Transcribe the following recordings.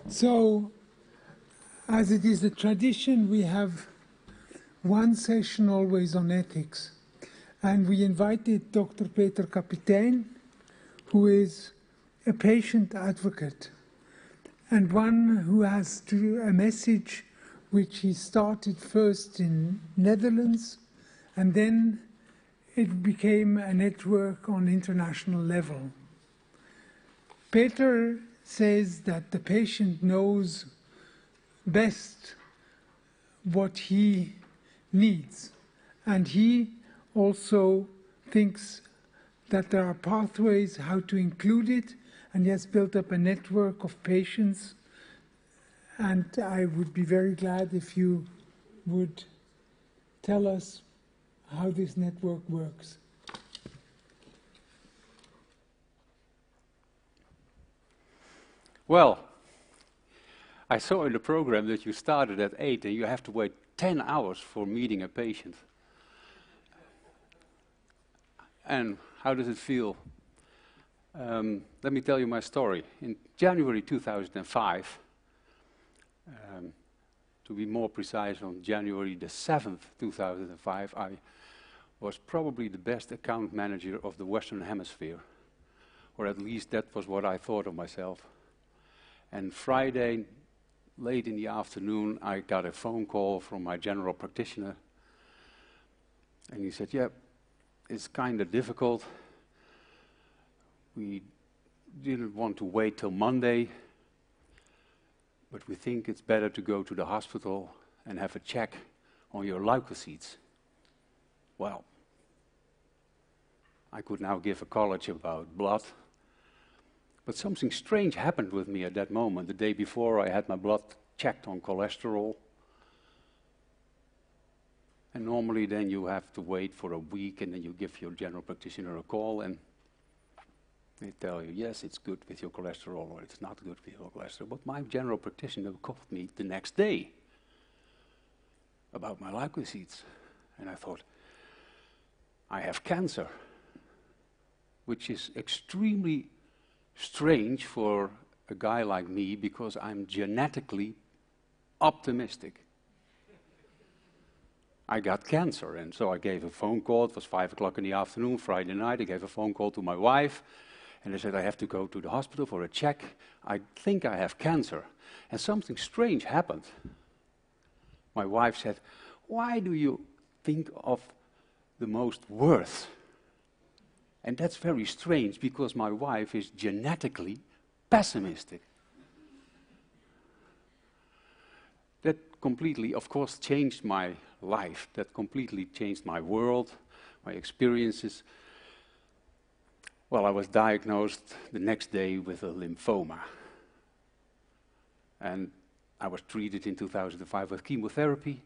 So, as it is a tradition, we have one session always on ethics. And we invited Dr. Peter Kapitein, who is a patient advocate and one who has a message which he started first in Netherlands, and then it became a network on international level. Peter says that the patient knows best what he needs, and he also thinks that there are pathways how to include it, and he has built up a network of patients. And I would be very glad if you would tell us how this network works. Well, I saw in the program that you started at 8 and you have to wait 10 hours for meeting a patient. And how does it feel? Let me tell you my story. In January 2005, to be more precise, on January the 7th, 2005, I was probably the best account manager of the Western Hemisphere. Or at least that was what I thought of myself. And Friday, late in the afternoon, I got a phone call from my general practitioner. And he said, yeah, it's kind of difficult. We didn't want to wait till Monday, but we think it's better to go to the hospital and have a check on your leukocytes. Well, I could now give a college about blood, but something strange happened with me at that moment. The day before, I had my blood checked on cholesterol. And normally then you have to wait for a week and then you give your general practitioner a call and they tell you, yes, it's good with your cholesterol or it's not good with your cholesterol. But my general practitioner called me the next day about my leukocytes. And I thought, I have cancer, which is extremely strange for a guy like me because I'm genetically optimistic. I got cancer, and so I gave a phone call. It was 5 o'clock in the afternoon, Friday night. I gave a phone call to my wife, and they said, I have to go to the hospital for a check. I think I have cancer. And something strange happened. My wife said, why do you think of the most worth? And that's very strange, because my wife is genetically pessimistic. That completely, of course, changed my life. That completely changed my world, my experiences. Well, I was diagnosed the next day with a lymphoma. And I was treated in 2005 with chemotherapy,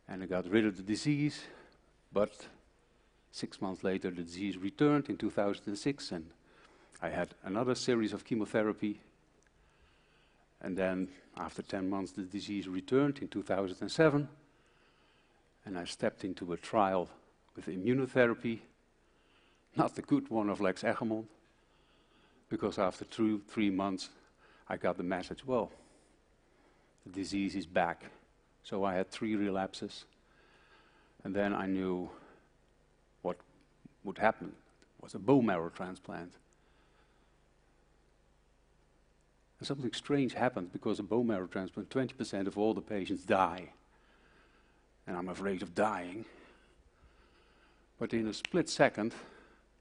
and I got rid of the disease, but 6 months later the disease returned in 2006, and I had another series of chemotherapy. And then, after 10 months, the disease returned in 2007, and I stepped into a trial with immunotherapy, not the good one of Lex Egmont, because after 3 months, I got the message, well, the disease is back. So I had 3 relapses, and then I knew what would happen. It was a bone marrow transplant. And something strange happened because of bone marrow transplant. 20% of all the patients die. And I'm afraid of dying. But in a split second,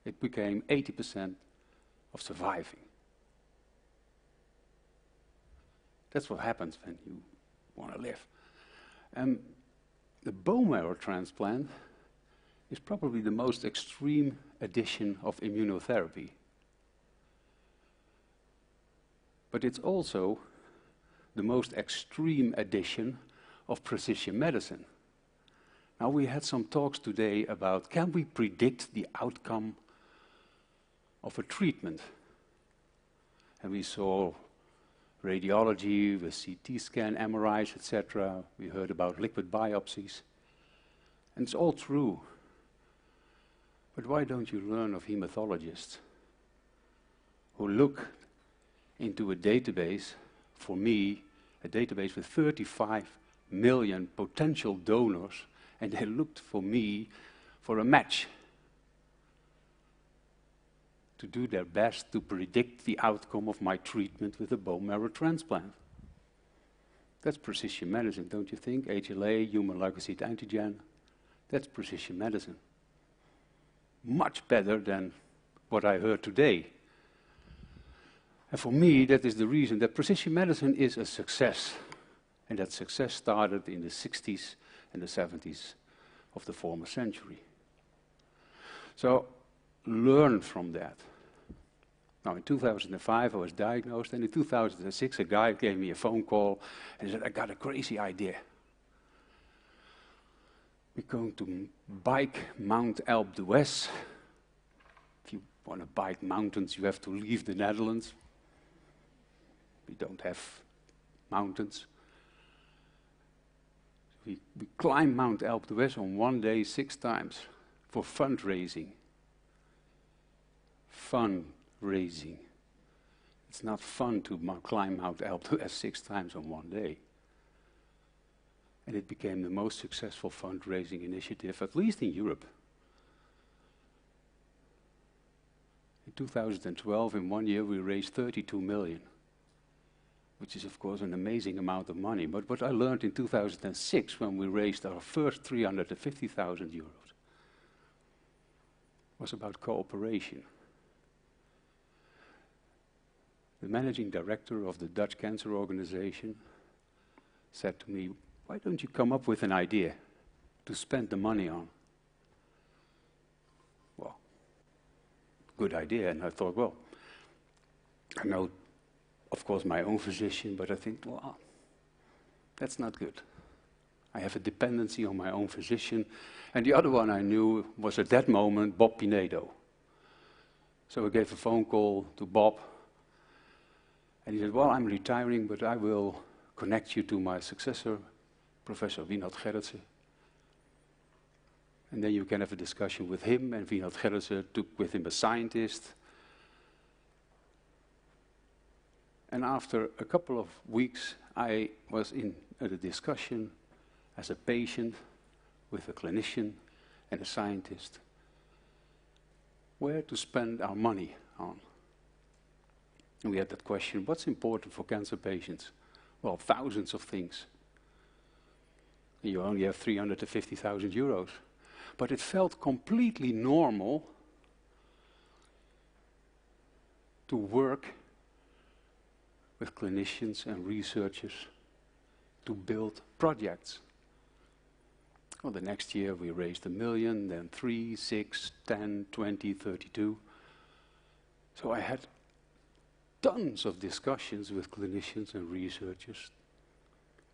it became 80% of surviving. That's what happens when you want to live. And the bone marrow transplant is probably the most extreme addition of immunotherapy. But it's also the most extreme addition of precision medicine. Now, we had some talks today about, can we predict the outcome of a treatment? And we saw radiology with CT scan, MRIs, etc. We heard about liquid biopsies. And it's all true. But why don't you learn of hematologists who look into a database for me, a database with 35 million potential donors, and they looked for me for a match to do their best to predict the outcome of my treatment with a bone marrow transplant. That's precision medicine, don't you think? HLA, human leukocyte antigen, that's precision medicine. Much better than what I heard today. And for me, that is the reason that precision medicine is a success. And that success started in the 60s and the 70s of the former century. So, learn from that. Now, in 2005, I was diagnosed, and in 2006, a guy gave me a phone call and said, I got a crazy idea. We're going to bike Mount Alpe d'Huez. If you want to bike mountains, you have to leave the Netherlands. We don't have mountains. We climb Mount Alpe d'Huez on one day 6 times for fundraising. Fundraising. It's not fun to climb Mount Alpe d'Huez 6 times on one day. And it became the most successful fundraising initiative, at least in Europe. In 2012, in 1 year, we raised 32 million, which is, of course, an amazing amount of money. But what I learned in 2006, when we raised our first 350,000 euros, was about cooperation. The managing director of the Dutch Cancer Organization said to me, why don't you come up with an idea to spend the money on? Well, good idea. And I thought, well, I know, of course, my own physician, but I think, well, that's not good. I have a dependency on my own physician. And the other one I knew was at that moment Bob Pinedo. So I gave a phone call to Bob. And he said, well, I'm retiring, but I will connect you to my successor, Professor Wienald Gerritsen. And then you can have a discussion with him, and Wienald Gerritsen took with him a scientist. And after a couple of weeks, I was in a discussion as a patient with a clinician and a scientist, where to spend our money on. And we had that question, what's important for cancer patients? Well, thousands of things. You only have 350,000 euros. But it felt completely normal to work with clinicians and researchers to build projects. Well, the next year we raised 1 million, then 3, 6, 10, 20, 32. So I had tons of discussions with clinicians and researchers.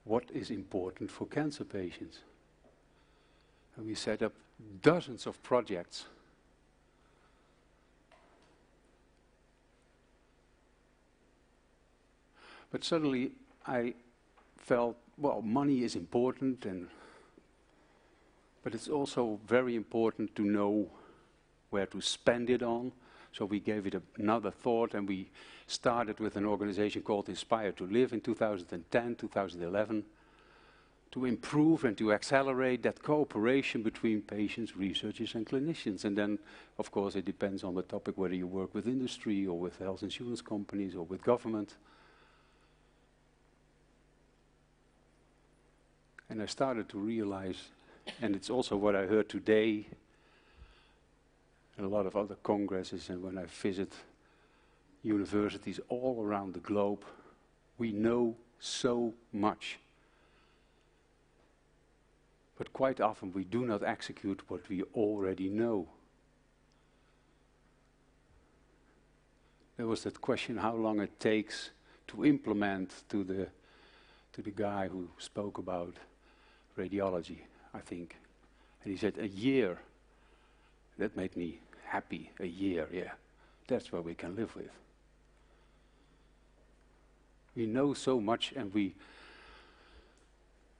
What is important for cancer patients? And we set up dozens of projects. But suddenly I felt, well, money is important, but it's also very important to know where to spend it on. So we gave it another thought, and we started with an organization called Inspire to Live in 2010, 2011, to improve and to accelerate that cooperation between patients, researchers, and clinicians. And then, of course, it depends on the topic, whether you work with industry or with health insurance companies or with government. And I started to realize, and it's also what I heard today, and a lot of other congresses, and when I visit universities all around the globe, we know so much. But quite often we do not execute what we already know. There was that question how long it takes to implement, to the guy who spoke about radiology, I think. And he said, a year. That made me happy, a year, yeah. That's what we can live with. We know so much, and we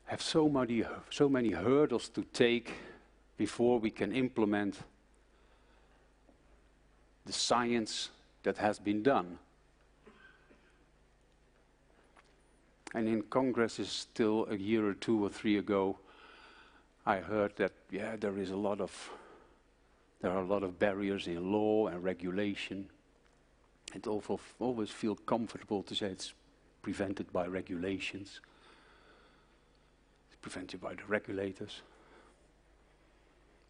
have so many hurdles to take before we can implement the science that has been done. And in Congress, is still a year or 2 or 3 ago, I heard that, yeah, there are a lot of barriers in law and regulation. It always feel comfortable to say it's prevented by regulations. It's prevented by the regulators.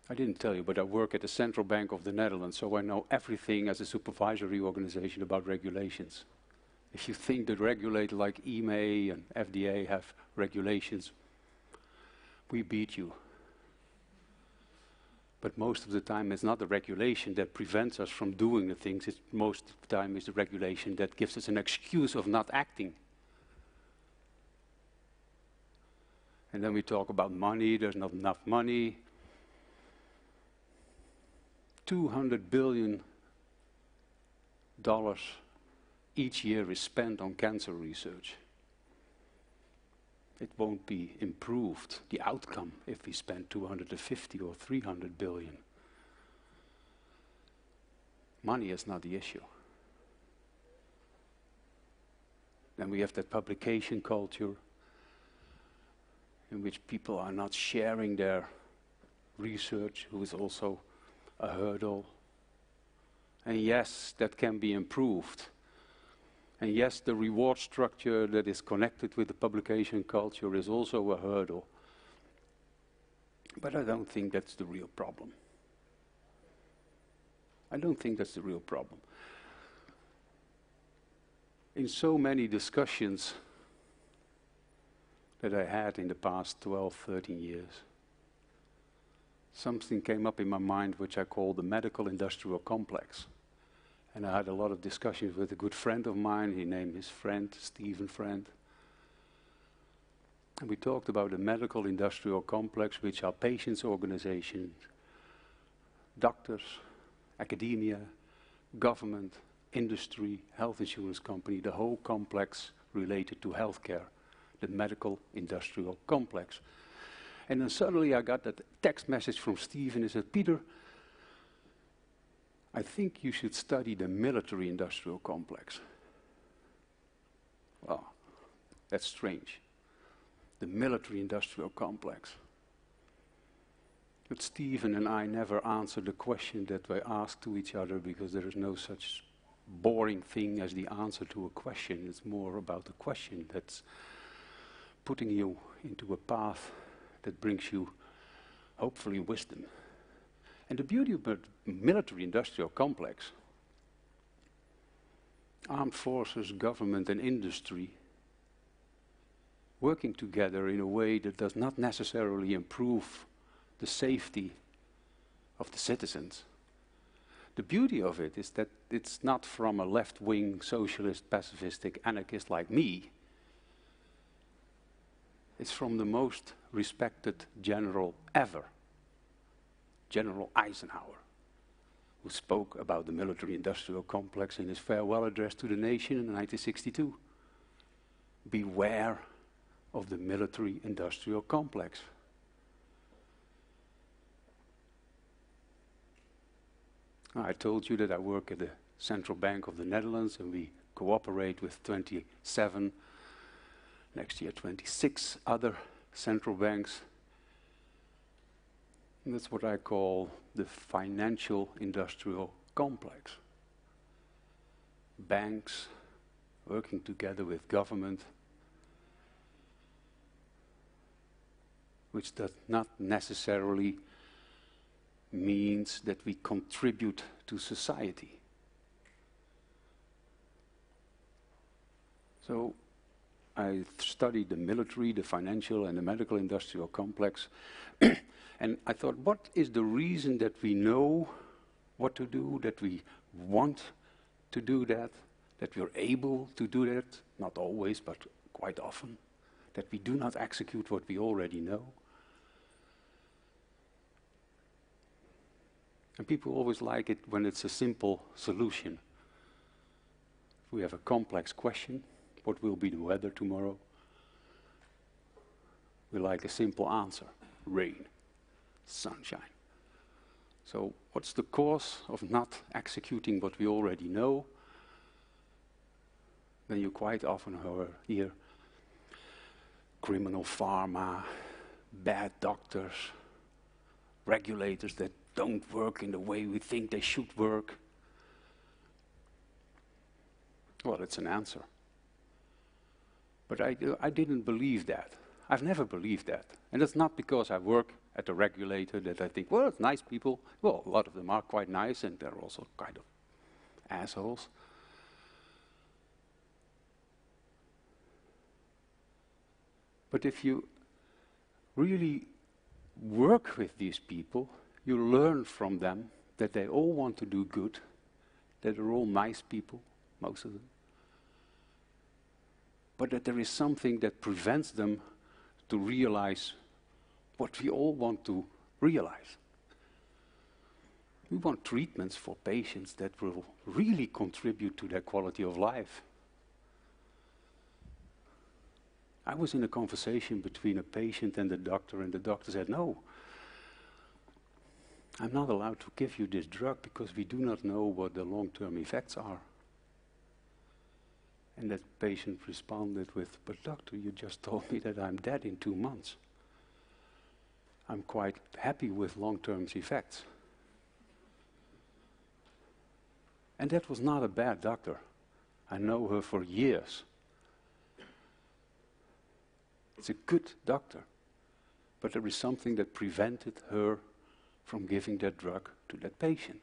I didn't tell you, but I work at the Central Bank of the Netherlands, so I know everything as a supervisory organization about regulations. If you think that regulators like EMA and FDA have regulations, we beat you. But most of the time it's not the regulation that prevents us from doing the things, most of the time it's the regulation that gives us an excuse of not acting. And then we talk about money, there's not enough money. $200 billion each year is spent on cancer research. It won't be improved, the outcome, if we spend 250 or 300 billion. Money is not the issue. Then we have that publication culture in which people are not sharing their research, who is also a hurdle. And yes, that can be improved. And yes, the reward structure that is connected with the publication culture is also a hurdle. But I don't think that's the real problem. I don't think that's the real problem. In so many discussions that I had in the past 12, 13 years, something came up in my mind which I call the medical industrial complex. And I had a lot of discussions with a good friend of mine. He named his friend, Stephen Friend. And we talked about the medical industrial complex, which are patients' organizations, doctors, academia, government, industry, health insurance company, the whole complex related to healthcare, the medical industrial complex. And then suddenly I got that text message from Stephen. He said, Peter, I think you should study the military industrial complex. Well, that's strange. The military industrial complex. But Stephen and I never answered the question that we asked to each other, because there is no such boring thing as the answer to a question. It's more about the question that's putting you into a path that brings you, hopefully, wisdom. And the beauty of the military industrial complex, armed forces, government and industry, working together in a way that does not necessarily improve the safety of the citizens. The beauty of it is that it's not from a left-wing, socialist, pacifistic anarchist like me. It's from the most respected general ever, General Eisenhower, who spoke about the military-industrial complex in his farewell address to the nation in 1962. Beware of the military-industrial complex. I told you that I work at the Central Bank of the Netherlands, and we cooperate with 27, next year 26 other central banks. And that's what I call the financial industrial complex. Banks working together with government, which does not necessarily means that we contribute to society. So I studied the military, the financial and the medical industrial complex. And I thought, what is the reason that we know what to do, that we want to do that we're able to do that, not always, but quite often, that we do not execute what we already know? And people always like it when it's a simple solution. If we have a complex question, what will be the weather tomorrow? We like a simple answer, rain. Sunshine. So what's the cause of not executing what we already know? Then you quite often hear, criminal pharma, bad doctors, regulators that don't work in the way we think they should work. Well, it's an answer. But I didn't believe that. I've never believed that. And it's not because I work at a regulator that I think, well, it's nice people. Well, a lot of them are quite nice, and they're also kind of assholes. But if you really work with these people, you learn from them that they all want to do good, that they're all nice people, most of them, but that there is something that prevents them to realize what we all want to realize. We want treatments for patients that will really contribute to their quality of life. I was in a conversation between a patient and the doctor said, no, I'm not allowed to give you this drug because we do not know what the long-term effects are. And that patient responded with, but doctor, you just told me that I'm dead in 2 months. I'm quite happy with long-term effects. And that was not a bad doctor. I know her for years. It's a good doctor. But there is something that prevented her from giving that drug to that patient.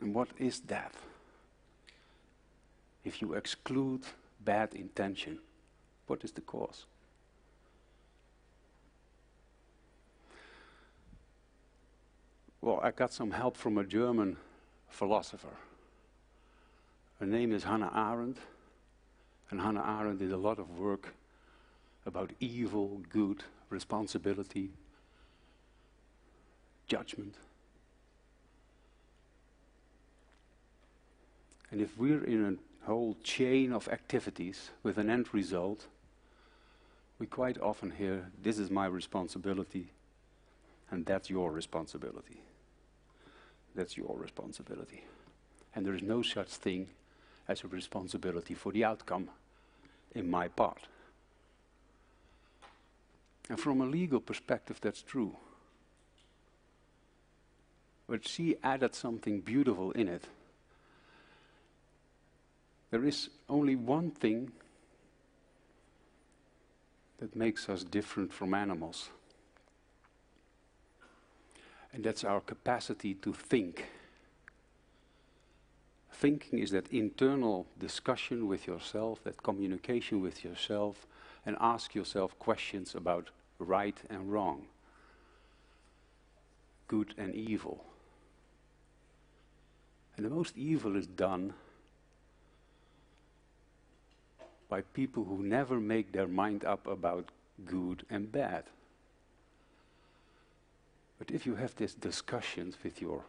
And what is that? If you exclude bad intention, what is the cause? Well, I got some help from a German philosopher. Her name is Hannah Arendt. And Hannah Arendt did a lot of work about evil, good, responsibility, judgment. And if we're in a whole chain of activities with an end result, we quite often hear, this is my responsibility, and that's your responsibility. That's your responsibility. And there is no such thing as a responsibility for the outcome in my part. And from a legal perspective, that's true. But she added something beautiful in it. There is only one thing that makes us different from animals. And that's our capacity to think. Thinking is that internal discussion with yourself, that communication with yourself, and ask yourself questions about right and wrong, good and evil. And the most evil is done by people who never make their mind up about good and bad. But if you have these discussions with your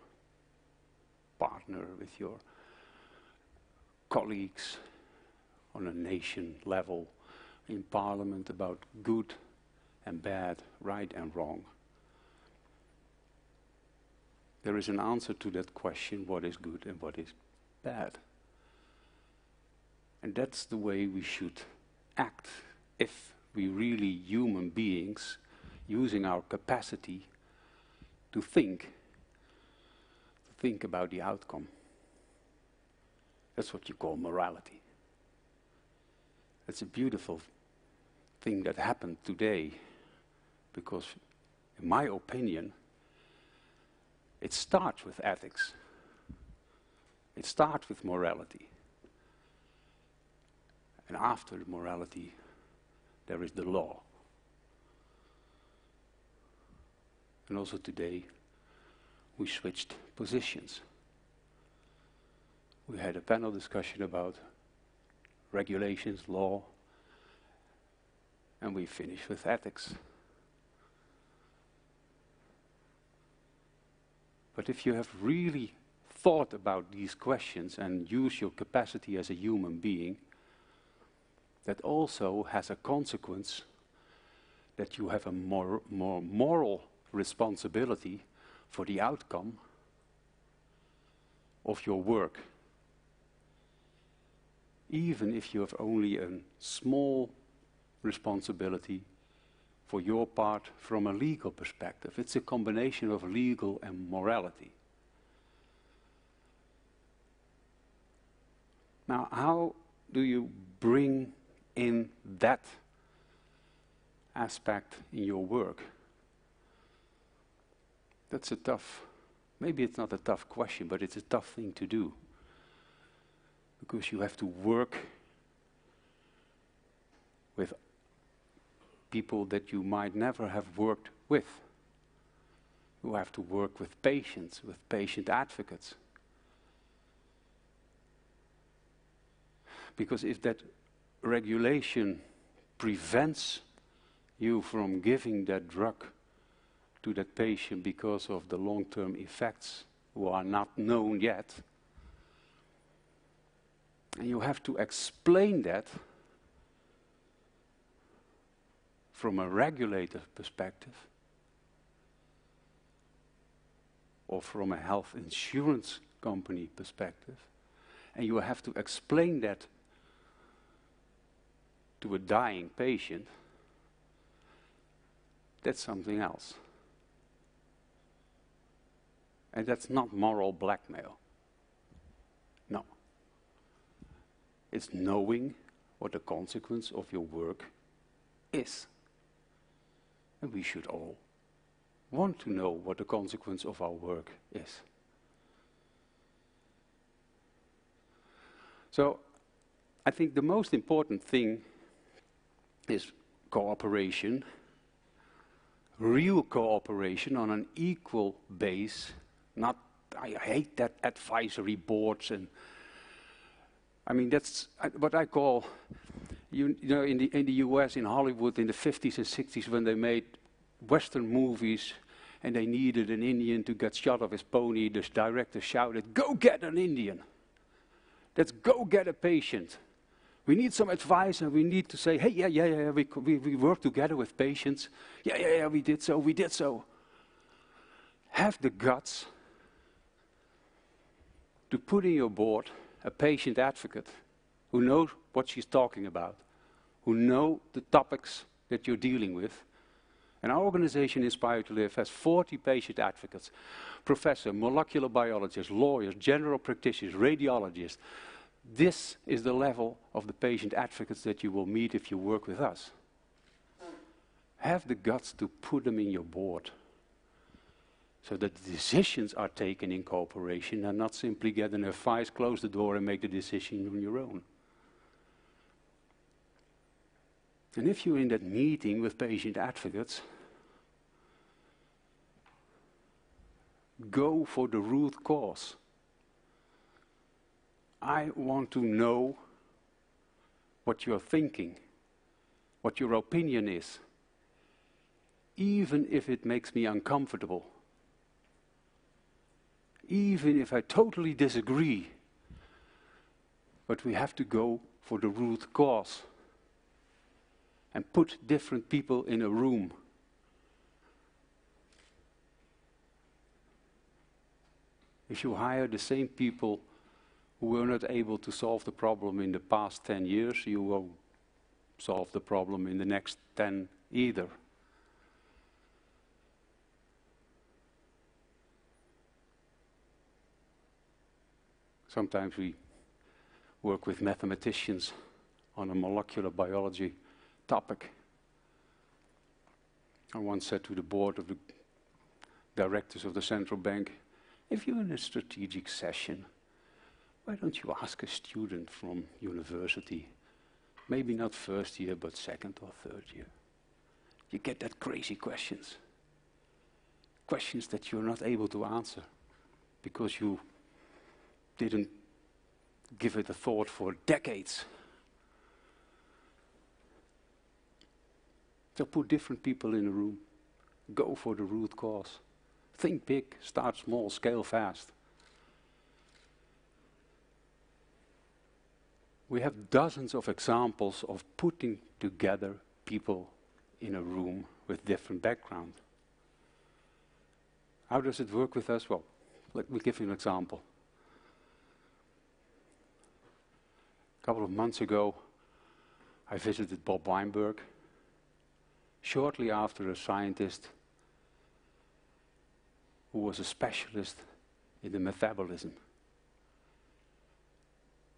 partner, with your colleagues on a nation level, in parliament about good and bad, right and wrong, there is an answer to that question, what is good and what is bad. And that's the way we should act if we really human beings, using our capacity to think about the outcome. That's what you call morality. It's a beautiful thing that happened today, because in my opinion, it starts with ethics. It starts with morality. And after the morality, there is the law. And also today, we switched positions. We had a panel discussion about regulations, law, and we finished with ethics. But if you have really thought about these questions and use your capacity as a human being, that also has a consequence that you have a more moral responsibility for the outcome of your work. even if you have only a small responsibility for your part from a legal perspective. It's a combination of legal and morality. Now, how do you bring in that aspect in your work? That's a tough, maybe it's not a tough question, but it's a tough thing to do. Because you have to work with people that you might never have worked with. You have to work with patients, with patient advocates. Because if that regulation prevents you from giving that drug to that patient because of the long-term effects who are not known yet, and you have to explain that from a regulator perspective or from a health insurance company perspective, and you have to explain that to a dying patient, that's something else. And that's not moral blackmail. No. It's knowing what the consequence of your work is. And we should all want to know what the consequence of our work is. So, I think the most important thing is cooperation, real cooperation on an equal base, not, I hate that advisory boards, and I mean that's what I call, you know, in the US, in Hollywood, in the 50s and 60s, when they made Western movies and they needed an Indian to get shot of his pony, the director shouted, "Go get an Indian. Let's go get a patient. We need some advice, and we need to say, hey, yeah, we work together with patients. Yeah, we did so. Have the guts to put in your board a patient advocate who knows what she's talking about, who know the topics that you're dealing with. And our organization, Inspire to Live, has 40 patient advocates, professors, molecular biologists, lawyers, general practitioners, radiologists. This is the level of the patient advocates that you will meet if you work with us. Have the guts to put them in your board so that the decisions are taken in cooperation and not simply get an advice, close the door and make the decision on your own. And if you're in that meeting with patient advocates, go for the root cause. I want to know what you're thinking, what your opinion is, even if it makes me uncomfortable, even if I totally disagree. But we have to go for the root cause and put different people in a room. If you hire the same people who were not able to solve the problem in the past 10 years, you won't solve the problem in the next 10 either. Sometimes we work with mathematicians on a molecular biology topic. I once said to the board of the directors of the central bank, if you're in a strategic session, why don't you ask a student from university, maybe not first year, but second or third year? You get that crazy questions. Questions that you're not able to answer because you didn't give it a thought for decades. So put different people in a room. Go for the root cause. Think big, start small, scale fast. We have dozens of examples of putting together people in a room with different backgrounds. How does it work with us? Well, let me give you an example. couple of months ago, I visited Bob Weinberg, shortly after a scientist who was a specialist in the metabolism.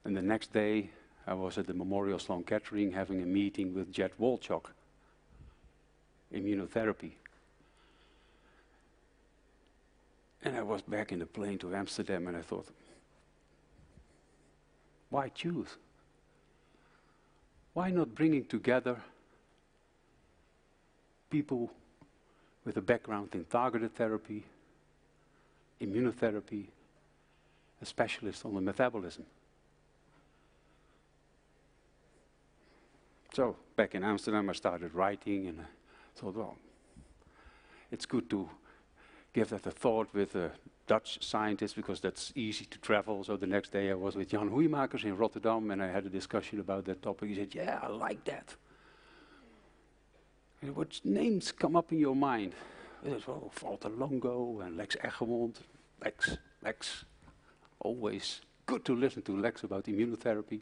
And the next day, I was at the Memorial Sloan Kettering having a meeting with Jed Wolchok, immunotherapy. And I was back in the plane to Amsterdam and I thought, why choose? Why not bringing together people with a background in targeted therapy, immunotherapy, a specialist on the metabolism? So, back in Amsterdam, I started writing and I thought, well, it's good to give that a thought with a Dutch scientist because that's easy to travel. So the next day I was with Jan Hoeimakers in Rotterdam and I had a discussion about that topic. He said, yeah, I like that. And what names come up in your mind? I said, well, Walter Longo and Lex Eggermond. Lex. Always good to listen to Lex about immunotherapy.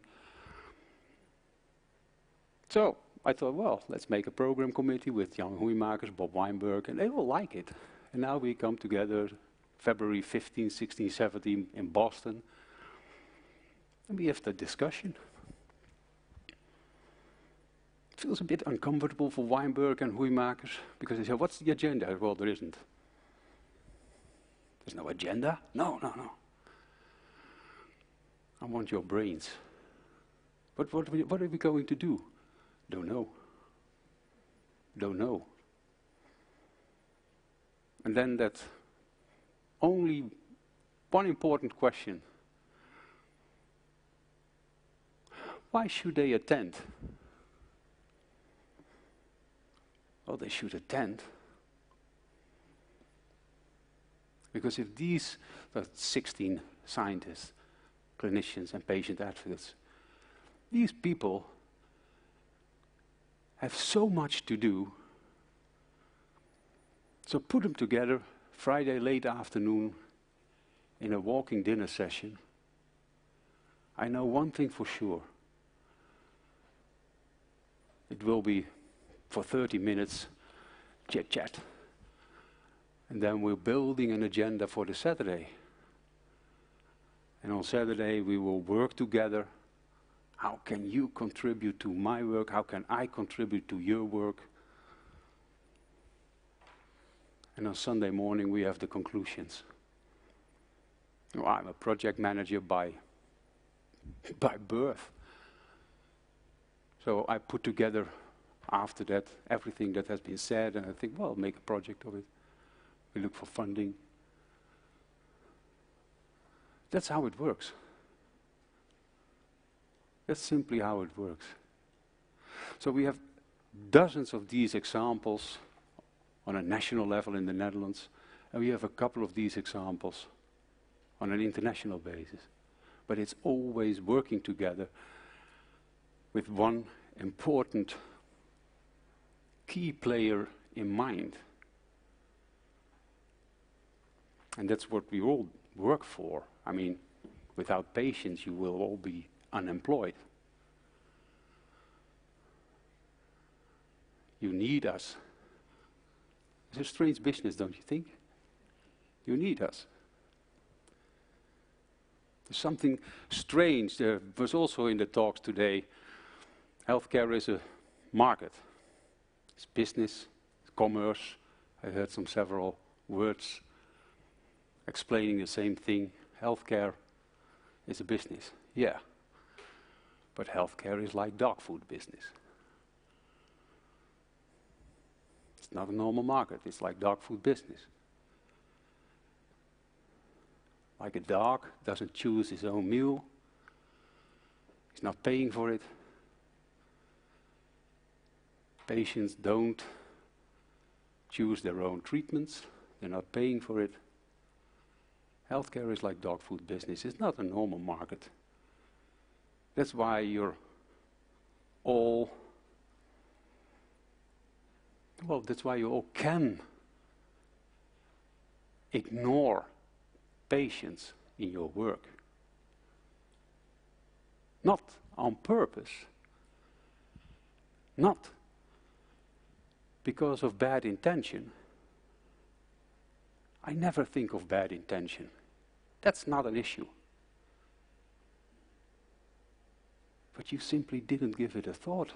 So I thought, well, let's make a program committee with Jan Hoeimakers, Bob Weinberg, and they will like it. And now we come together February 15, 16, 17 in Boston, and we have the discussion. It feels a bit uncomfortable for Weinberg and Hoeimakers, because they say, what's the agenda? Well, there isn't. There's no agenda? No. I want your brains. But what are we going to do? Don't know. And then that only one important question. Why should they attend? Well, they should attend. Because if these 16 scientists, clinicians and patient advocates, these people have so much to do. So put them together Friday late afternoon in a walking dinner session. I know one thing for sure. It will be for 30 minutes chit-chat. And then we're building an agenda for the Saturday. And on Saturday we will work together. How can you contribute to my work? How can I contribute to your work? And on Sunday morning we have the conclusions. Well, I'm a project manager by birth. So I put together after that everything that has been said and I think, well, make a project of it. We look for funding. That's how it works. That's simply how it works. So we have dozens of these examples on a national level in the Netherlands, and we have a couple of these examples on an international basis. But it's always working together with one important key player in mind. And that's what we all work for. I mean, without patients, you will all be unemployed. You need us. It's a strange business, don't you think? You need us. There's something strange. There was also in the talks today, healthcare is a market. It's business, it's commerce. I heard several words explaining the same thing. Healthcare is a business. Yeah. But healthcare is like dog food business. It's not a normal market. It's like dog food business. Like a dog doesn't choose his own meal. He's not paying for it. Patients don't choose their own treatments. They're not paying for it. Healthcare is like dog food business. It's not a normal market. That's why you're all, well, that's why you all can ignore patients in your work. not on purpose, not because of bad intention. I never think of bad intention. That's not an issue. But you simply didn't give it a thought.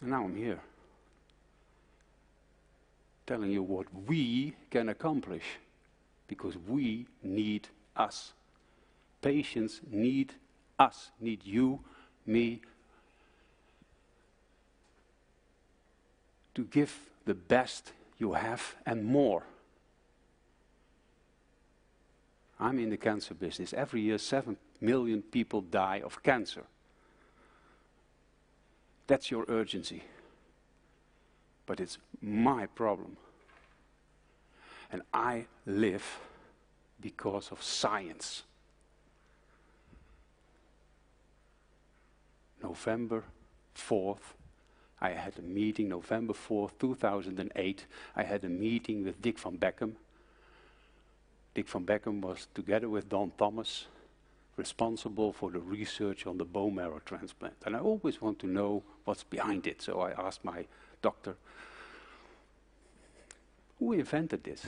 And now I'm here, telling you what we can accomplish, because we need us. Patients need us, need you, me, to give the best you have and more. I'm in the cancer business. Every year 7 million people die of cancer. That's your urgency. But it's my problem. And I live because of science. November 4th, I had a meeting, November 4th, 2008, I had a meeting with Dick van Beckham. Dick van Beckham was, together with Don Thomas, responsible for the research on the bone marrow transplant. And I always want to know what's behind it, so I asked my doctor, who invented this?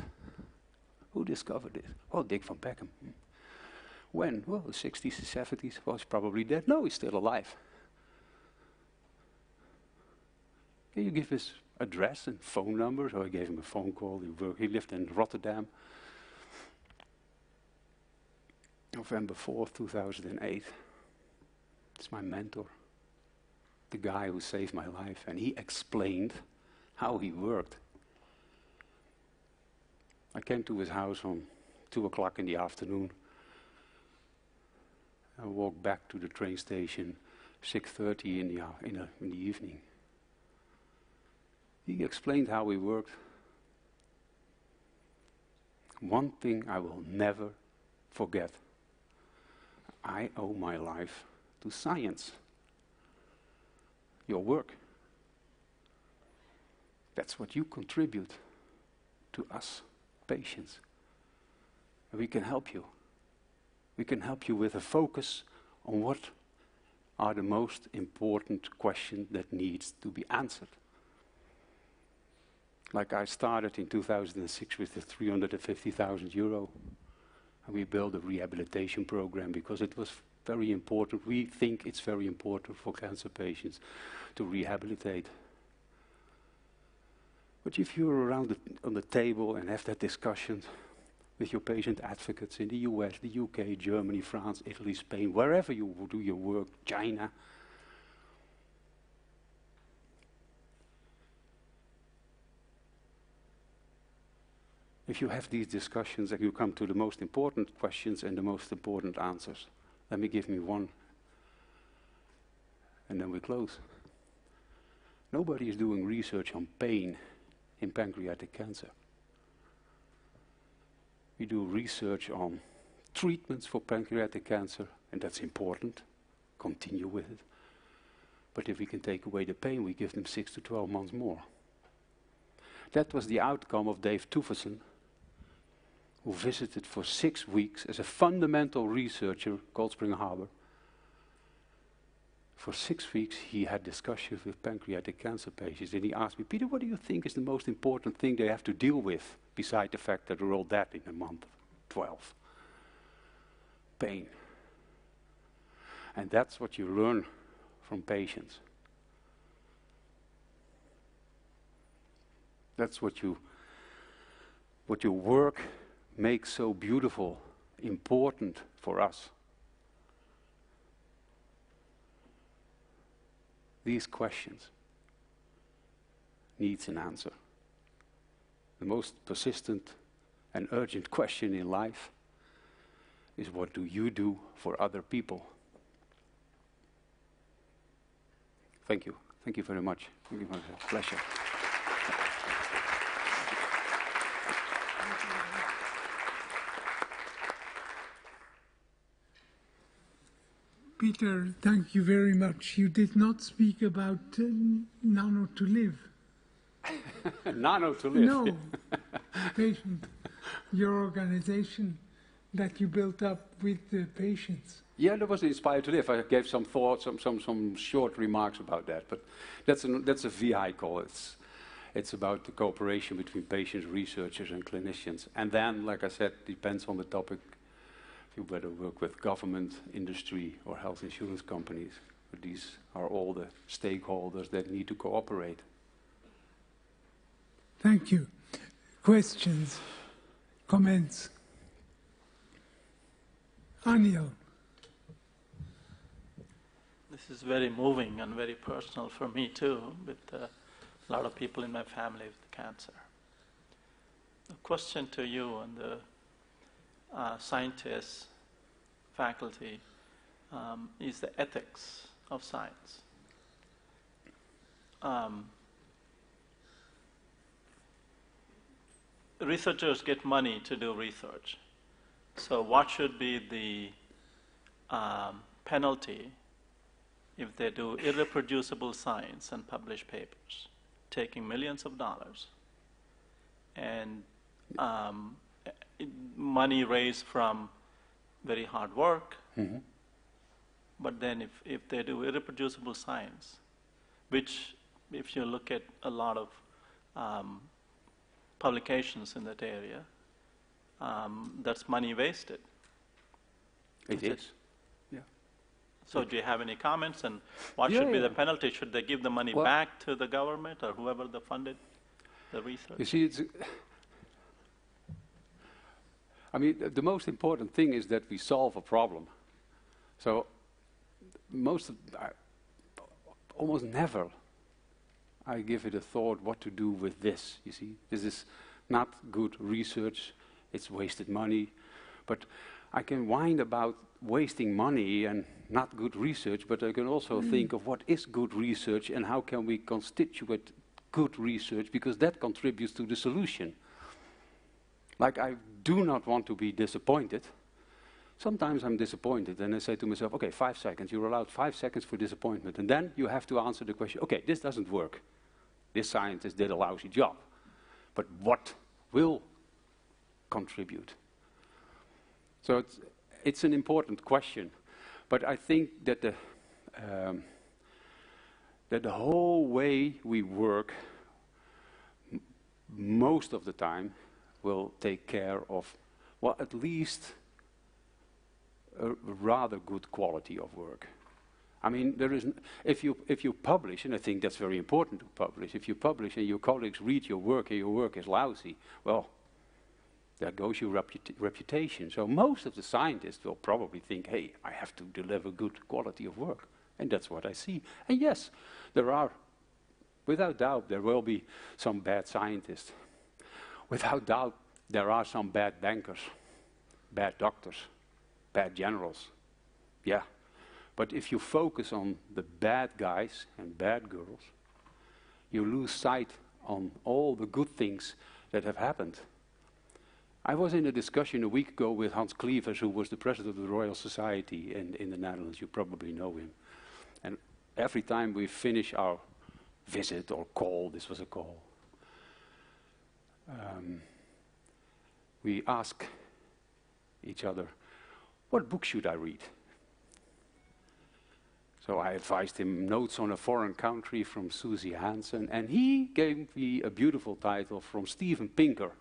Who discovered this? Well, Dick van Beckham. When? Well, the 60s, the 70s. Well, he's probably dead. No, he's still alive. Can you give his address and phone number? So I gave him a phone call. He lived in Rotterdam. November 4th, 2008. It's my mentor, the guy who saved my life, and he explained how he worked. I came to his house from 2 o'clock in the afternoon. I walked back to the train station 6:30 in the evening. He explained how he worked. One thing I will never forget. I owe my life to science. Your work. That's what you contribute to us patients. And we can help you. We can help you with a focus on what are the most important questions that needs to be answered. Like I started in 2006 with the 350,000 euro. And we built a rehabilitation program because it was very important. We think it's very important for cancer patients to rehabilitate. But if you're around on the table and have that discussion with your patient advocates in the US, the UK, Germany, France, Italy, Spain, wherever you do your work, China, if you have these discussions and you come to the most important questions and the most important answers, let me give me one, and then we close. Nobody is doing research on pain in pancreatic cancer. We do research on treatments for pancreatic cancer, and that's important. Continue with it. But if we can take away the pain, we give them 6 to 12 months more. That was the outcome of Dave Tuveson, who visited for 6 weeks as a fundamental researcher, Cold Spring Harbor. For 6 weeks, he had discussions with pancreatic cancer patients, and he asked me, Peter, what do you think is the most important thing they have to deal with, beside the fact that they're all dead in a month 12? Pain. And that's what you learn from patients. That's what your work makes so beautiful, important for us. These questions needs an answer. The most persistent and urgent question in life is, what do you do for other people? Thank you. Thank you very much. Thank you for the pleasure. Peter, thank you very much. You did not speak about Nano to live. Nano to live. No, patient. your organization that you built up with the patients. Yeah, that was Inspired to Live. I gave some thoughts, some short remarks about that, but that's a vehicle. It's about the cooperation between patients, researchers, and clinicians. And then, like I said, depends on the topic. You better work with government, industry, or health insurance companies. But these are all the stakeholders that need to cooperate. Thank you. Questions? Comments? Anil. This is very moving and very personal for me too, with a lot of people in my family with cancer. The question to you and the scientists, faculty, is the ethics of science. Researchers get money to do research. So what should be the penalty if they do irreproducible science and publish papers, taking millions of dollars, and money raised from very hard work, but then if they do irreproducible science, which if you look at a lot of publications in that area, that's money wasted. It is. Yeah. So do you have any comments, and what should be the penalty? Should they give the money back to the government or whoever they funded the research? You see, I mean, the most important thing is that we solve a problem. So almost never I give it a thought what to do with this, you see. This is not good research, it's wasted money. But I can whine about wasting money and not good research, but I can also think of what is good research and how can we constitute good research, because that contributes to the solution. Like, I do not want to be disappointed. Sometimes I'm disappointed and I say to myself, okay, 5 seconds, you're allowed 5 seconds for disappointment. And then you have to answer the question, okay, this doesn't work. This scientist did a lousy job. But what will contribute? So it's an important question. But I think that the whole way we work, most of the time, will take care of, well, at least a rather good quality of work. I mean, there is, if you publish, and I think that's very important to publish, if you publish and your colleagues read your work and your work is lousy, well, there goes your reputation. So most of the scientists will probably think, hey, I have to deliver good quality of work. And that's what I see. And yes, there are, without doubt, there will be some bad scientists. Without doubt, there are some bad bankers, bad doctors, bad generals. Yeah. But if you focus on the bad guys and bad girls, you lose sight on all the good things that have happened. I was in a discussion a week ago with Hans Cleavers, who was the president of the Royal Society in the Netherlands. You probably know him. And every time we finish our visit or call, this was a call, we ask each other, what book should I read? So I advised him Notes on a Foreign Country from Susie Hansen, and he gave me a beautiful title from Steven Pinker,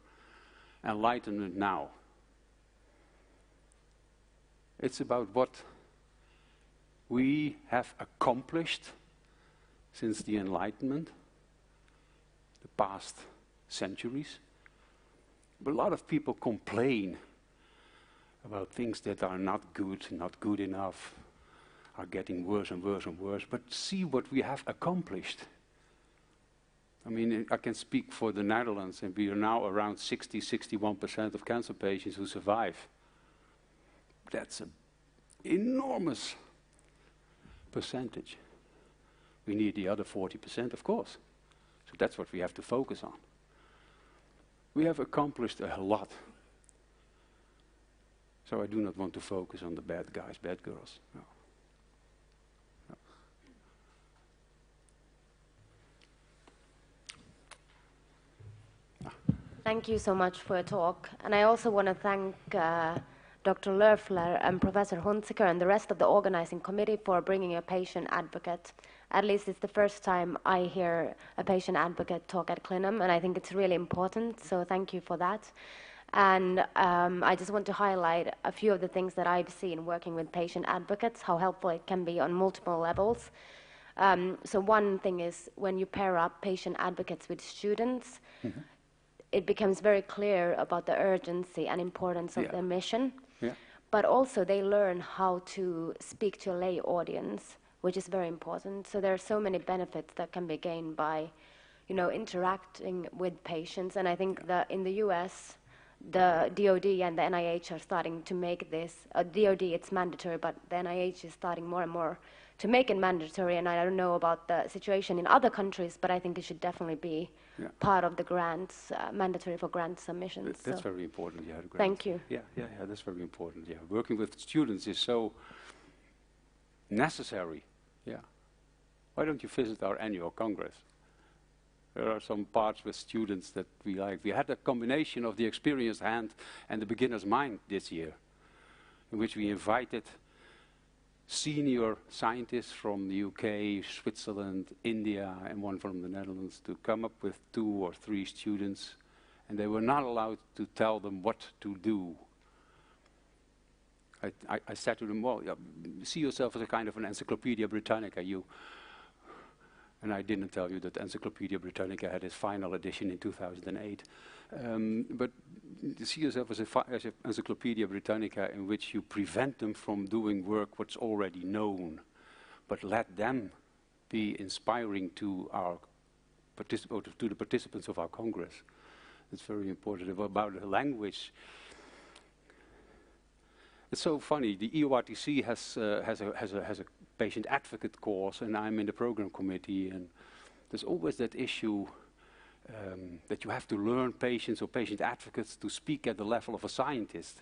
Enlightenment Now. It's about what we have accomplished since the Enlightenment, the past centuries. But a lot of people complain about things that are not good enough, are getting worse and worse and worse. But see what we have accomplished. I mean, I can speak for the Netherlands, and we are now around 61% of cancer patients who survive. That's an enormous percentage. We need the other 40%, of course. So that's what we have to focus on. We have accomplished a lot. So I do not want to focus on the bad guys, bad girls. No. No. thank you so much for your talk. And I also want to thank Dr. Loeffler and Professor Hunziker and the rest of the organizing committee for bringing a patient advocate. At least it's the first time I hear a patient advocate talk at CLINAM, and I think it's really important, so thank you for that. And I just want to highlight a few of the things that I've seen working with patient advocates, how helpful it can be on multiple levels. So one thing is when you pair up patient advocates with students, it becomes very clear about the urgency and importance of their mission. But also they learn how to speak to a lay audience, which is very important. So there are so many benefits that can be gained by, you know, interacting with patients. And I think that in the US, the DOD and the NIH are starting to make this. DOD, it's mandatory, but the NIH is starting more and more to make it mandatory. And I don't know about the situation in other countries, but I think it should definitely be part of the grants, mandatory for grant submissions. That's very important, yeah. The grants. Thank you. Yeah, that's very important, yeah. Working with students is so necessary, yeah. Why don't you visit our annual Congress? There are some parts with students that we like. We had a combination of the experienced hand and the beginner's mind this year, in which we invited senior scientists from the UK, Switzerland, India, and one from the Netherlands to come up with 2 or 3 students, and they were not allowed to tell them what to do. I said to them, well, see yourself as a kind of an Encyclopedia Britannica, you. And I didn't tell you that Encyclopedia Britannica had its final edition in 2008. But see yourself as an Encyclopedia Britannica in which you prevent them from doing work what's already known, but let them be inspiring to our to the participants of our Congress. It's very important. About the language, it's so funny. The EORTC has a patient advocate course, and I'm in the program committee, and there's always that issue that you have to learn patients or patient advocates to speak at the level of a scientist.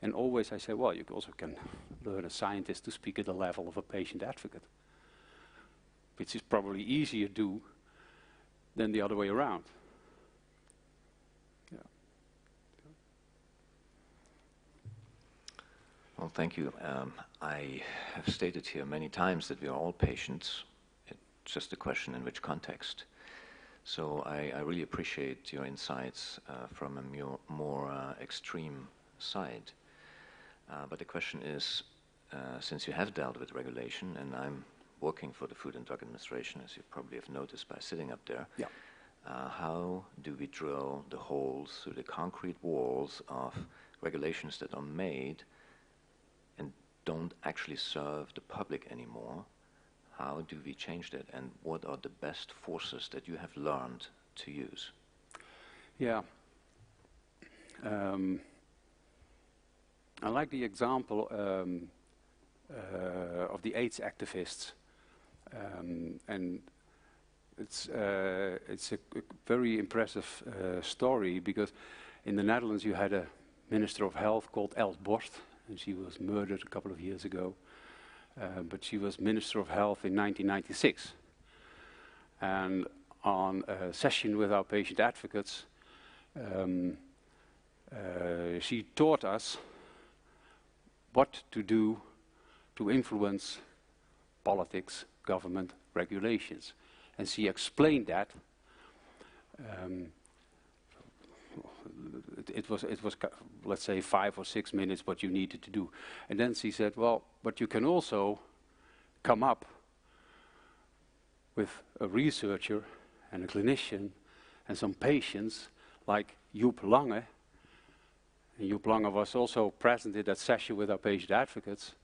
And always I say, well, you also can learn a scientist to speak at the level of a patient advocate, which is probably easier to do than the other way around. Yeah. Well, thank you. I have stated here many times that we are all patients. It's just a question in which context. So I really appreciate your insights from a more extreme side. But the question is, since you have dealt with regulation, and I'm working for the Food and Drug Administration, as you probably have noticed by sitting up there, how do we drill the holes through the concrete walls of regulations that are made and don't actually serve the public anymore? How do we change that, and what are the best forces that you have learned to use? Yeah. I like the example of the AIDS activists, and it's a very impressive story, because in the Netherlands you had a Minister of Health called Els Borst, and she was murdered a couple of years ago. But she was Minister of Health in 1996. And on a session with our patient advocates, she taught us what to do to influence politics, government, regulations. And she explained that. It was, let's say, 5 or 6 minutes what you needed to do. And then she said, well, but you can also come up with a researcher and a clinician and some patients like Joep Lange. And Joep Lange was also present in that session with our patient advocates.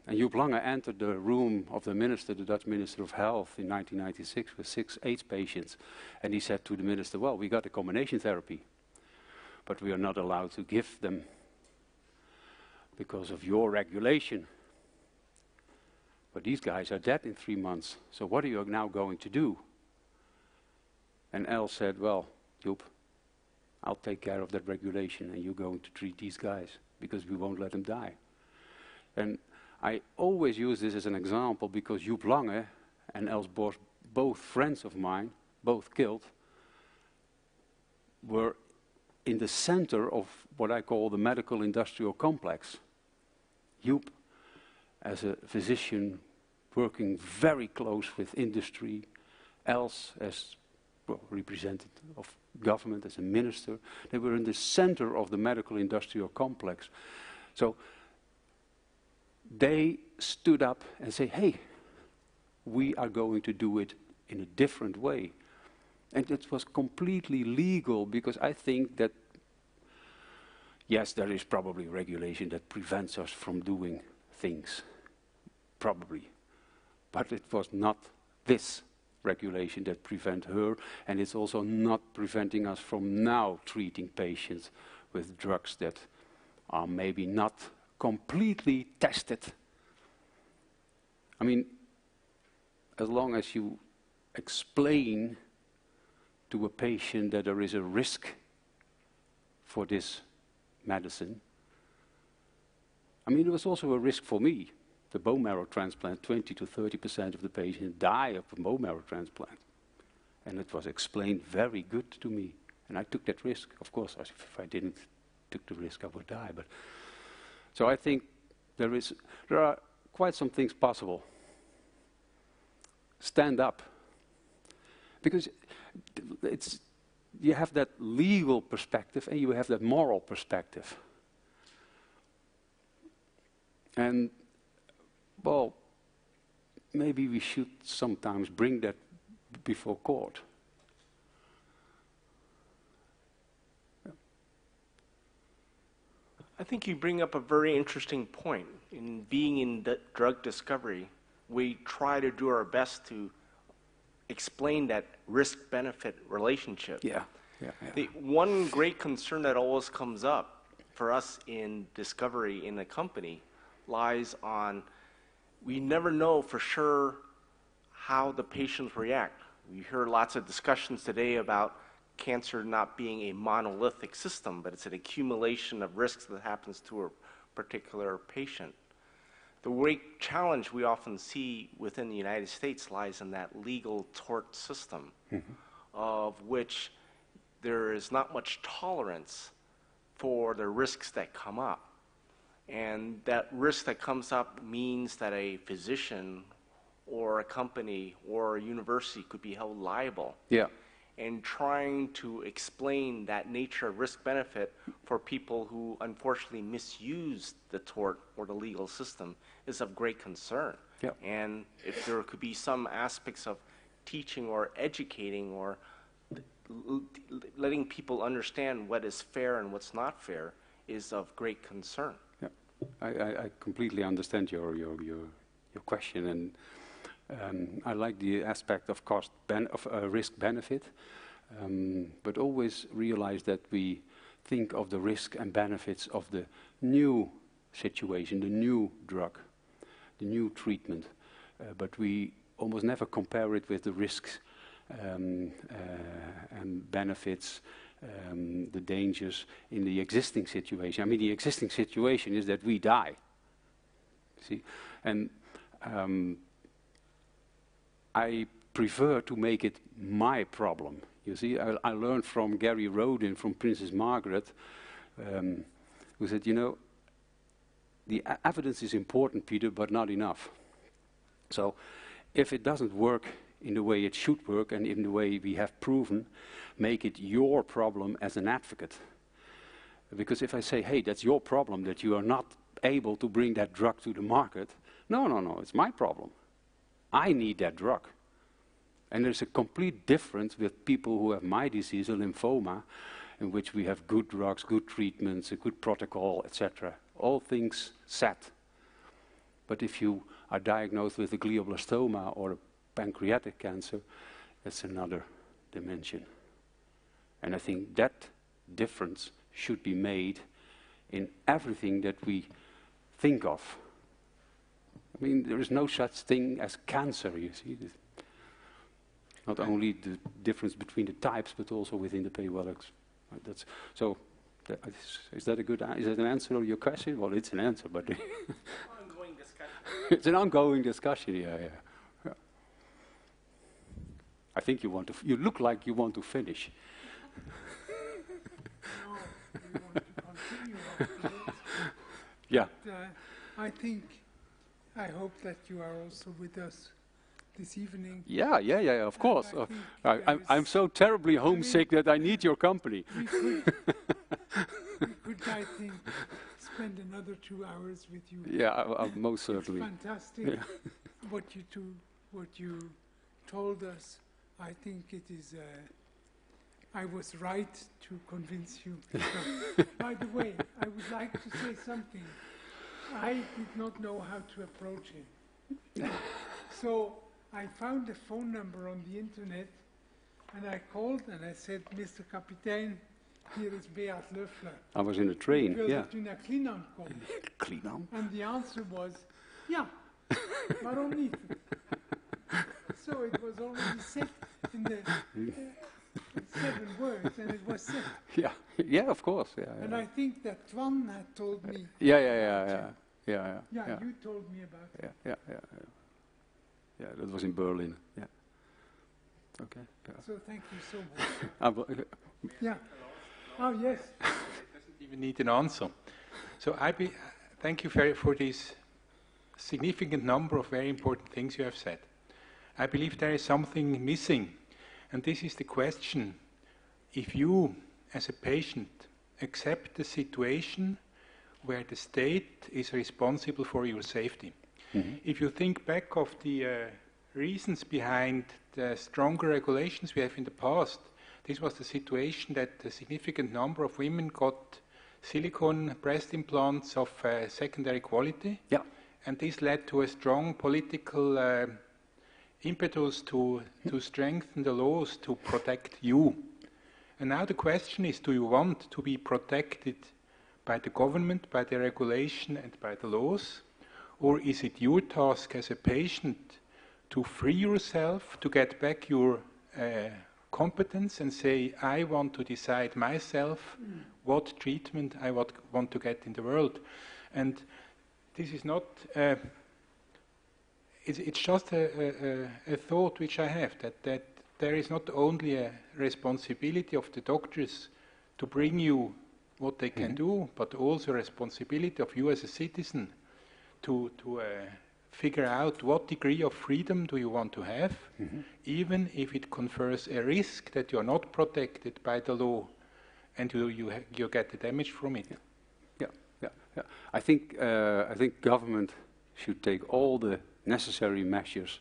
And Joep Lange entered the room of the minister, the Dutch Minister of Health, in 1996 with 6 AIDS patients. And he said to the minister, well, we got a combination therapy, but we are not allowed to give them because of your regulation. But these guys are dead in 3 months, so what are you now going to do? And El said, well, Joep, I'll take care of that regulation, and you're going to treat these guys because we won't let them die. And I always use this as an example because Joep Lange and Els Borst, both friends of mine, both killed, were in the center of what I call the medical industrial complex. Joep, as a physician working very close with industry, Els as well, representative of government, as a minister, they were in the center of the medical industrial complex. So they stood up and say, hey, we are going to do it in a different way. And it was completely legal, because I think that, yes, there is probably regulation that prevents us from doing things, probably. But it was not this regulation that prevent her, and it's also not preventing us from now treating patients with drugs that are maybe not completely tested. I mean, as long as you explain to a patient that there is a risk for this medicine. I mean, there was also a risk for me. The bone marrow transplant, 20 to 30% of the patients die of a bone marrow transplant. And it was explained very good to me. And I took that risk. Of course, if I didn't take the risk, I would die. But so I think there are quite some things possible. Stand up. Because you have that legal perspective and you have that moral perspective. And, well, maybe we should sometimes bring that before court. Yeah. I think you bring up a very interesting point. In being in drug discovery, we try to do our best to explain that risk-benefit relationship. Yeah. The one great concern that always comes up for us in discovery in a company lies on, we never know for sure how the patients react. We heard lots of discussions today about cancer not being a monolithic system, but it's an accumulation of risks that happens to a particular patient. The great challenge we often see within the United States lies in that legal tort system, of which there is not much tolerance for the risks that come up. And that risk that comes up means that a physician or a company or a university could be held liable. Yeah. And trying to explain that nature of risk-benefit for people who unfortunately misuse the tort or the legal system is of great concern. Yeah. And if there could be some aspects of teaching or educating or letting people understand what is fair and what's not fair is of great concern. Yeah. I completely understand your question, and I like the aspect of risk-benefit, but always realize that we think of the risk and benefits of the new situation, the new drug, the new treatment, but we almost never compare it with the risks and benefits, the dangers in the existing situation. I mean, the existing situation is that we die. See, and I prefer to make it my problem. You see, I learned from Gary Rodin, from Princess Margaret, who said, you know, the evidence is important, Peter, but not enough. So if it doesn't work in the way it should work and in the way we have proven, make it your problem as an advocate. Because if I say, hey, that's your problem that you are not able to bring that drug to the market, no, it's my problem. I need that drug. And there's a complete difference with people who have my disease, a lymphoma, in which we have good drugs, good treatments, a good protocol, etc. All things set. But if you are diagnosed with a glioblastoma or a pancreatic cancer, that's another dimension. And I think that difference should be made in everything that we think of. I mean, there is no such thing as cancer, you see. Not only the difference between the types, but also within the paywallets. That's so. Is that a good? Is that an answer to your question? Well, it's an answer, but Ongoing discussion. it's an ongoing discussion. Yeah. I think you want to. You look like you want to finish. we want to continue afterwards. Yeah. But, I hope that you are also with us this evening. Yeah, of course. think I'm so terribly homesick that I need your company. We could, I think, spend another 2 hours with you. Yeah, most certainly. It's fantastic Yeah. what you told us. I think it is. I was right to convince you. By the way, I would like to say something. I did not know how to approach him. So I found a phone number on the internet, and I called and I said, Mr. Kapitein, hier is Beat Löffler. I was in a train, Wil yeah. dat u naar CLINAM komt? CLINAM? And the answer was, ja, waarom niet? So it was already said in the 7 words, and it was said. Yeah, of course. Yeah, And I think that Twan had told me. Yeah, you told me about it. Yeah, that was in Berlin. Yeah. Okay. Yeah. So thank you so much. Yeah. Oh yes. Doesn't even need an answer. So thank you for this significant number of very important things you have said. I believe there is something missing, and this is the question: if you, as a patient, accept the situation where the state is responsible for your safety. Mm-hmm. If you think back of the reasons behind the stronger regulations we have in the past, this was the situation that a significant number of women got silicone breast implants of secondary quality. Yeah. And this led to a strong political impetus to strengthen the laws to protect you. And now the question is, do you want to be protected by the government, by the regulation and by the laws? Or is it your task as a patient to free yourself, to get back your competence and say, I want to decide myself what treatment I want to get in the world? And this is not, it's just a thought which I have, that there is not only a responsibility of the doctors to bring you what they can do, but also a responsibility of you as a citizen to figure out what degree of freedom do you want to have, even if it confers a risk that you are not protected by the law and you get the damage from it. Yeah. I think government should take all the necessary measures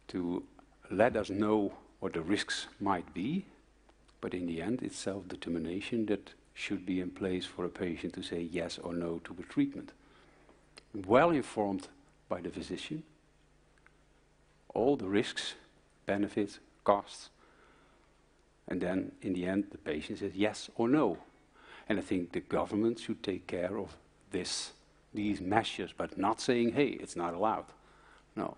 to let us know what the risks might be, but in the end it's self-determination that should be in place for a patient to say yes or no to the treatment. Well informed by the physician, all the risks, benefits, costs, and then in the end the patient says yes or no. And I think the government should take care of these measures, but not saying, hey, it's not allowed. No.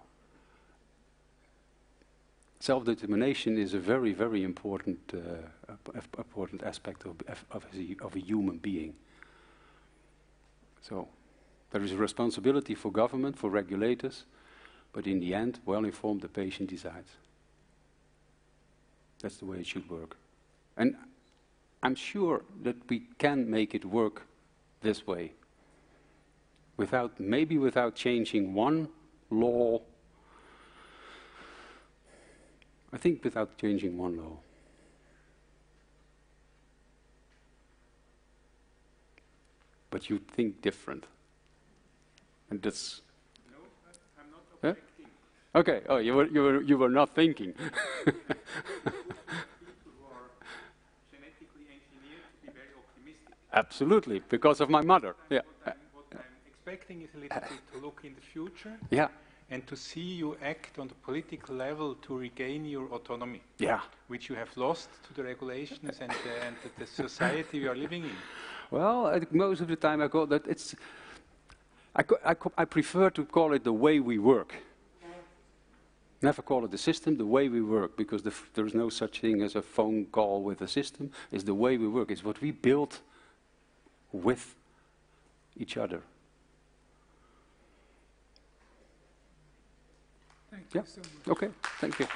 Self-determination is a very, very important aspect of a human being. So there is a responsibility for government, for regulators, but in the end, well-informed, the patient decides. That's the way it should work. And I'm sure that we can make it work this way, maybe without changing one law. I think without changing one law. But you think different. And that's... No, I'm not objecting. Huh? Okay, oh, you were not thinking. People who are genetically engineered to be very optimistic. Absolutely, because of my mother. Yeah. What I'm expecting is a little bit to look in the future. Yeah. And to see you act on the political level to regain your autonomy, which you have lost to the regulations and the society we are living in. Well, I think most of the time I call that I prefer to call it the way we work. Never call it the system, the way we work, because there is no such thing as a phone call with a system. It's the way we work. It's what we build with each other. Thank you so much. Okay, thank you.